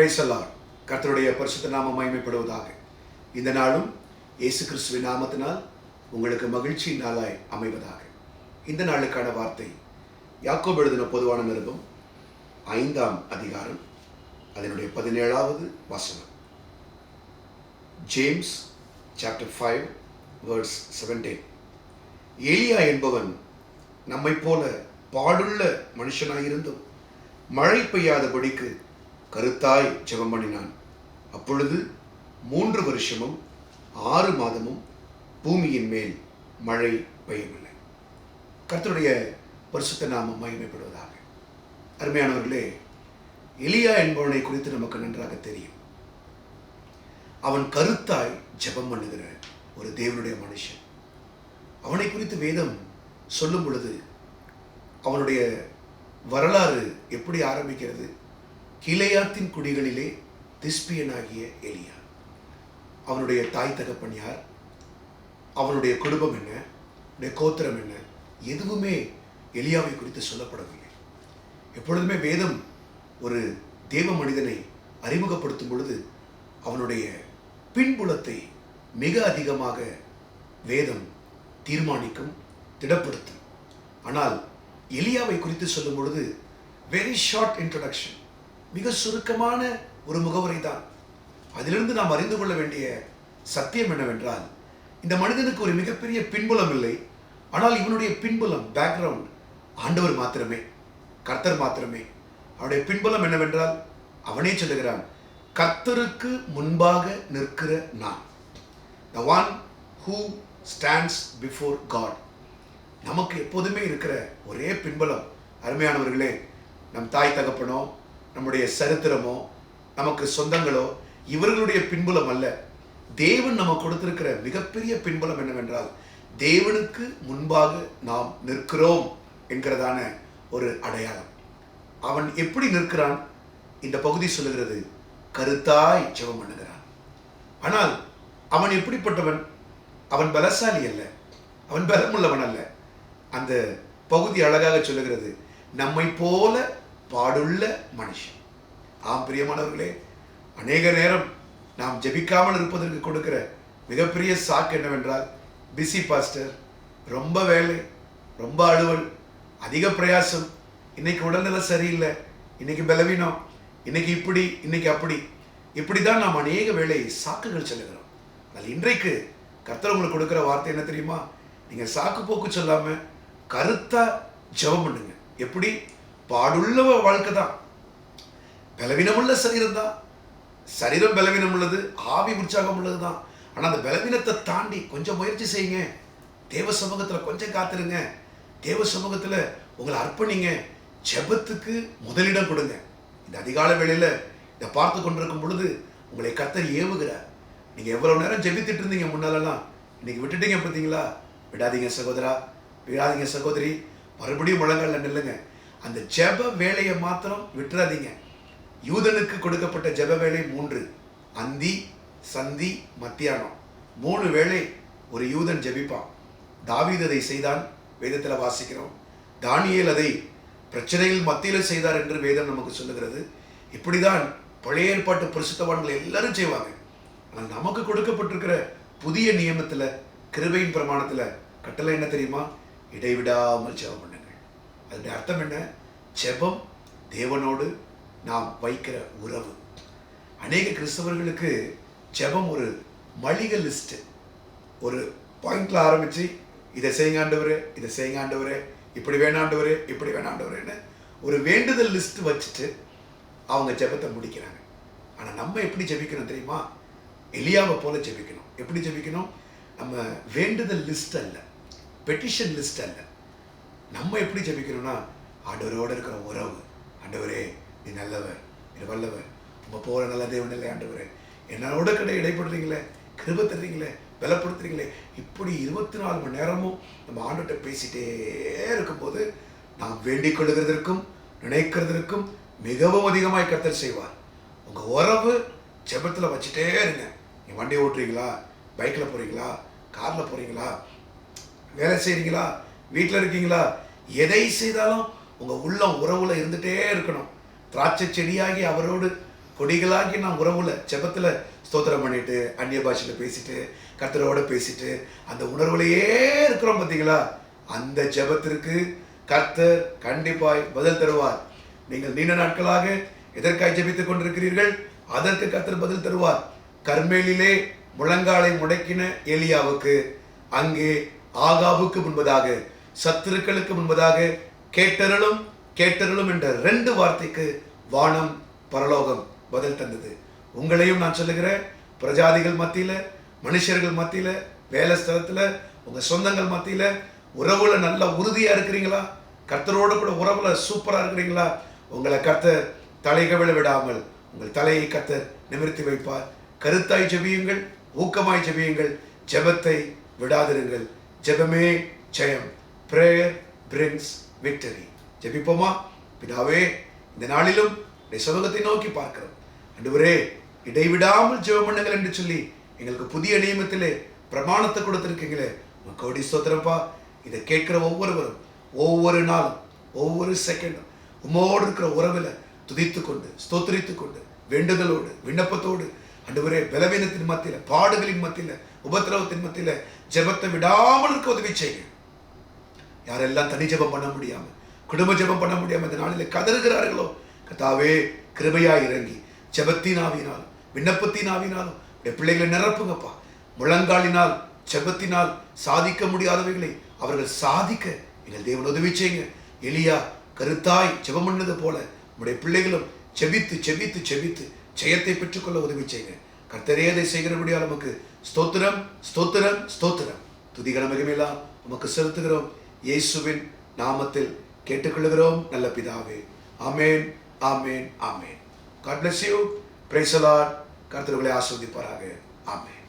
Price அல்லாஹ். கர்த்தருடைய பரிசுத்த நாமம் மகிமைப்படுவதாக. இந்த நாளும் இயேசு கிறிஸ்துவின் நாமத்தினால் உங்களுக்கு மகிழ்ச்சி நாளாய் அமைவதாக. இந்த நாளுக்கான வார்த்தை யாக்கோபு எழுதின பொதுவான நிருபம் 5ஆம் அதிகாரம் அதனுடைய 17வது வசனம். James chapter 5 verse 17. எலியா என்பவன் நம்மை போல பாடுள்ள மனுஷனாயிருந்தும் மழை பெய்யாதபடிக்கு கருத்தாய் ஜெபம் பண்ணினான். அப்பொழுது 3 வருஷமும் 6 மாதமும் பூமியின் மேல் மழை பெய்யவில்லை. கர்த்தருடைய பரிசுத்த நாமம் மகிமைப்படுவதாக. அருமையானவர்களே, எலியா என்பவனை குறித்து நமக்கு நன்றாக தெரியும். அவன் கருத்தாய் ஜெபம் பண்ணுகிற ஒரு தேவனுடைய மனுஷன். அவனை குறித்து வேதம் சொல்லும் பொழுது அவனுடைய வரலாறு எப்படி ஆரம்பிக்கிறது? கிலேயாத்தின் குடிகளிலே திஸ்பியனாகிய எலியா. அவனுடைய தாய் தகப்பன் யார், அவனுடைய குடும்பம் என்ன, அவனுடைய கோத்திரம் என்ன, எதுவுமே எலியாவை குறித்து சொல்லப்படவில்லை. எப்பொழுதுமே வேதம் ஒரு தேவ மனிதனை அறிமுகப்படுத்தும் பொழுது அவனுடைய பின்புலத்தை மிக அதிகமாக வேதம் தீர்மானிக்கும், திடப்படுத்தும். ஆனால் எலியாவை குறித்து சொல்லும் பொழுது வெரி ஷார்ட் இன்ட்ரோடக்ஷன், மிக சுருக்கமான ஒரு முகவரை தான். அதிலிருந்து நாம் அறிந்து கொள்ள வேண்டிய சத்தியம் என்னவென்றால், இந்த மனிதனுக்கு ஒரு மிகப்பெரிய பின்புலம் இல்லை. ஆனால் இவனுடைய பின்புலம், பேக்ரவுண்ட், ஆண்டவர் மாத்திரமே, கர்த்தர் மாத்திரமே. அவனுடைய பின்புலம் என்னவென்றால், அவனே சொல்லுகிறான், கர்த்தருக்கு முன்பாக நிற்கிற நான், the one who stands before God. நமக்கு எப்போதுமே இருக்கிற ஒரே பின்புலம் அருமையானவர்களே, நம் தாய் தகப்பனோ, நம்முடைய சரித்திரமோ, நமக்கு சொந்தங்களோ, இவர்களுடைய பின்புலம் அல்ல. தேவன் நமக்கு கொடுத்திருக்கிற மிகப்பெரிய பின்புலம் என்னவென்றால், தேவனுக்கு முன்பாக நாம் நிற்கிறோம் என்கிறதான ஒரு அடையாளம். அவன் எப்படி நிற்கிறான்? இந்த பகுதி சொல்லுகிறது, கருத்தாய் ஜெபம் பண்ணுகிறான். ஆனால் அவன் எப்படிப்பட்டவன்? அவன் பலசாலி அல்ல, அவன் பலமுள்ளவன் அல்ல. அந்த பகுதி அழகாக சொல்லுகிறது, நம்மை போல பாடுள்ள மனுஷன். ஆம் பிரியமானவர்களே, அநேக நேரம் நாம் ஜெபிக்காமல் இருப்பதற்கு கொடுக்கிற மிகப்பெரிய சாக்கு என்னவென்றால், பிஸி பாஸ்டர், ரொம்ப வேலை, ரொம்ப அலுவல், அதிக பிரயாசம், இன்னைக்கு உடல்நிலை சரியில்லை, இன்னைக்கு பலவீனம், இன்னைக்கு இப்படி, இன்னைக்கு அப்படி, இப்படி தான் நாம் அநேக வேலை சாக்குகள் சொல்லுகிறோம். ஆனால் இன்றைக்கு கர்த்தர் உங்களுக்கு கொடுக்குற வார்த்தை என்ன தெரியுமா? நீங்கள் சாக்கு போக்கு சொல்லாமல் கருத்தா ஜெபம் பண்ணுங்க. எப்படி? பாடுள்ள வாழ்க்கை தான், பலவீனமுள்ள சரீரம் தான். சரீரம் பலவீனம் உள்ளது, ஆவி உற்சாகம் உள்ளது தான். ஆனால் அந்த பலவீனத்தை தாண்டி கொஞ்சம் முயற்சி செய்யுங்க. தேவ சமூகத்தில் கொஞ்சம் காத்துருங்க. தேவ சமூகத்தில் உங்களை அர்ப்பணிங்க. ஜெபத்துக்கு முதலிடம் கொடுங்க. இந்த அதிகால வேளையில் இதை பார்த்து கொண்டிருக்கும் பொழுது உங்களை கர்த்தர் ஏவுகிறார். நீங்கள் எவ்வளோ நேரம் ஜெபித்துட்டு இருந்தீங்க முன்னாலெல்லாம், இன்னைக்கு விட்டுட்டீங்க பார்த்தீங்களா? விடாதீங்க சகோதரா, விடாதீங்க சகோதரி, மறுபடியும் முழங்கால நில்லுங்க. அந்த ஜெப வேலையை மாத்திரம் விட்டுறாதீங்க. யூதனுக்கு கொடுக்கப்பட்ட ஜெப வேலை 3: அந்தி, சந்தி, மத்தியானம். 3 வேளை ஒரு யூதன் ஜெபிப்பான். தாவீது அதை செய்தான், வேதத்தில் வாசிக்கிறோம். தானியேல் அதை பிரச்சனையில் மத்தியில் செய்தார் என்று வேதம் நமக்கு சொல்லுகிறது. இப்படிதான் பழைய ஏற்பாட்டு பரிசுத்தவான்கள் எல்லாரும் செய்வாங்க. ஆனால் நமக்கு கொடுக்கப்பட்டிருக்கிற புதிய நியமத்தில், கிருபையின் பிரமாணத்தில் கட்டளை என்ன தெரியுமா? இடைவிடாமல் ஜெபம் பண்ணுங்கள். அதனுடைய அர்த்தம் என்ன? ஜெபம் தேவனோடு நாம் வைக்கிற உறவு. அநேக கிறிஸ்தவர்களுக்கு ஜெபம் ஒரு மளிகை லிஸ்ட்டு. ஒரு பாயிண்ட்ல ஆரம்பித்து, இதை செய்யுங்க ஆண்டவரே, இதை செய்யுங்க ஆண்டவரே, இப்படி வேணாண்டவரே, இப்படி வேணாண்டவரேன்னு ஒரு வேண்டுதல் லிஸ்ட் வச்சுட்டு அவங்க ஜெபத்தை முடிக்கிறாங்க. ஆனால் நம்ம எப்படி ஜெபிக்கணும் தெரியுமா? எலியாவை போல ஜெபிக்கணும். எப்படி ஜெபிக்கணும்? நம்ம வேண்டுதல் லிஸ்ட் அல்ல, பெட்டிஷன் லிஸ்ட் அல்ல. நம்ம எப்படி ஜெபிக்கணும்னா, ஆண்டவரோடு இருக்கிற உறவு. ஆண்டவரே, நீ நல்லவர், நீ வல்லவர், உங்க போல நல்ல தேவன் இல்லை ஆண்டவரே, என்னோட இடைப்படுறீங்களே, கிருபை தர்றீங்களே, பலப்படுத்துறீங்களே. இப்படி 24 மணி நேரமும் நம்ம ஆண்டவர்கிட்ட பேசிட்டே இருக்கும்போது நாம் வேண்டிக் கொள்ளுகிறதற்கும் நினைக்கிறதற்கும் மிகவும் அதிகமாய் கர்த்தர் செய்வார். உங்கள் உறவு ஜெபத்தில் வச்சுட்டே இருங்க. நீ வண்டி ஓட்டுறீங்களா, பைக்கில் போகிறீங்களா, காரில் போகிறீங்களா, வேலை செய்கிறீங்களா, வீட்டில் இருக்கீங்களா, எதை செய்தாலும் உங்கள் உள்ளம் உறவில் இருந்துகிட்டே இருக்கணும். திராட்சை செடியாகி அவரோடு கொடிகளாகி நாம் உறவுல ஜெபத்துல ஸ்தோத்திரம் பண்ணிட்டு அந்நிய பாஷையில பேசிட்டு கர்த்தரோட பேசிட்டு அந்த உணர்வுலையே இருக்கிறோம் பார்த்தீங்களா, அந்த ஜெபத்திற்கு கர்த்தர் கண்டிப்பாய் பதில் தருவார். நீங்கள் நீண்ட நாட்களாக எதற்காய் ஜெபித்துக் கொண்டிருக்கிறீர்கள், அதற்கு கர்த்தர் பதில் தருவார். கர்மேலிலே முழங்காலை முடக்கின எலியாவுக்கு அங்கே ஆகாபுக்கு முன்பதாக சத்துருக்களுக்கு முன்பதாக கேட்டருளும் கேட்டருளும் என்ற 2 வார்த்தைக்கு வானம் பரலோகம் பதில் தந்தது. உங்களையும் நான் சொல்லுகிறேன், பிரஜாதிகள் மத்தியில, மனுஷர்கள் மத்தியில, வேலை ஸ்தலத்துல, உங்க சொந்தங்கள் மத்தியில உறவுல நல்லா உறுதியா இருக்கிறீங்களா, கர்த்தரோட கூட உறவுல சூப்பரா இருக்கிறீங்களா, உங்களை கர்த்தர் தலைகவிழ விடாமல் உங்கள் தலையை கர்த்தர் நிமிர்த்தி வைப்பார். கருத்தாய் ஜெபியுங்கள், ஊக்கமாய் ஜெபியுங்கள், ஜெபத்தை விடாதிருங்கள். ஜெபமே ஜெயம். Prayer brings victory. ஜெபிப்போமா? பிதாவே, இந்த நாளிலும் சமூகத்தை நோக்கி பார்க்கிறோம். ஆண்டவரே, இடைவிடாமல் ஜெபம் பண்ணுங்கள் என்று சொல்லி எங்களுக்கு புதிய நியமத்திலே பிரமாணத்தை கொடுத்திருக்கீங்களே, கோடி ஸ்தோத்திரப்பா. இதை கேட்கிற ஒவ்வொருவரும் ஒவ்வொரு நாளும் ஒவ்வொரு செகண்டும் உம்மோடு இருக்கிற உறவில் துதித்து கொண்டு ஸ்தோத்திரித்து கொண்டு வேண்டுதலோடு விண்ணப்பத்தோடு ஆண்டவரே, பலவீனத்தின் மத்தியில, பாடுகளின் மத்தியில, உபத்திரவத்தின் மத்தியில ஜெபத்தை விடாமல் இருக்க உதவி செய்யுங்க. யாரெல்லாம் தனி ஜெபம் பண்ண முடியாம, குடும்ப ஜெபம் பண்ண முடியாம இந்த நாளில் கதறுகிறார்களோ, கர்த்தாவே கிருபையாய் இறங்கி ஜெபத்தின் ஆவியினாலும் விண்ணப்பத்தின் ஆவியினாலும் பிள்ளைகளை நிரப்புங்கப்பா. முழங்காலினால் ஜெபத்தினால் சாதிக்க முடியாதவைகளை அவர்கள் சாதிக்க எங்கள் தேவன் உதவி செய்யுங்க. எலியா கருத்தாய் ஜெபம் பண்ணது போல நம்முடைய பிள்ளைகளும் செபித்து செபித்து செபித்து ஜெயத்தை பெற்றுக்கொள்ள உதவி செய்யுங்க. கர்த்தரே அதை செய்கிறபடியால் நமக்கு ஸ்தோத்திரம் ஸ்தோத்திரம் ஸ்தோத்திரம். துதிகர மகிமையெல்லாம் நமக்கு செலுத்துகிறோம். இயேசுவின் நாமத்தில் கேட்டுக்கொள்கிறோம் நல்ல பிதாவே. ஆமேன் ஆமேன் ஆமேன். God bless you. Praise the Lord. கர்த்தர் உங்களை ஆசீர்வதிப்பாராக. ஆமென்.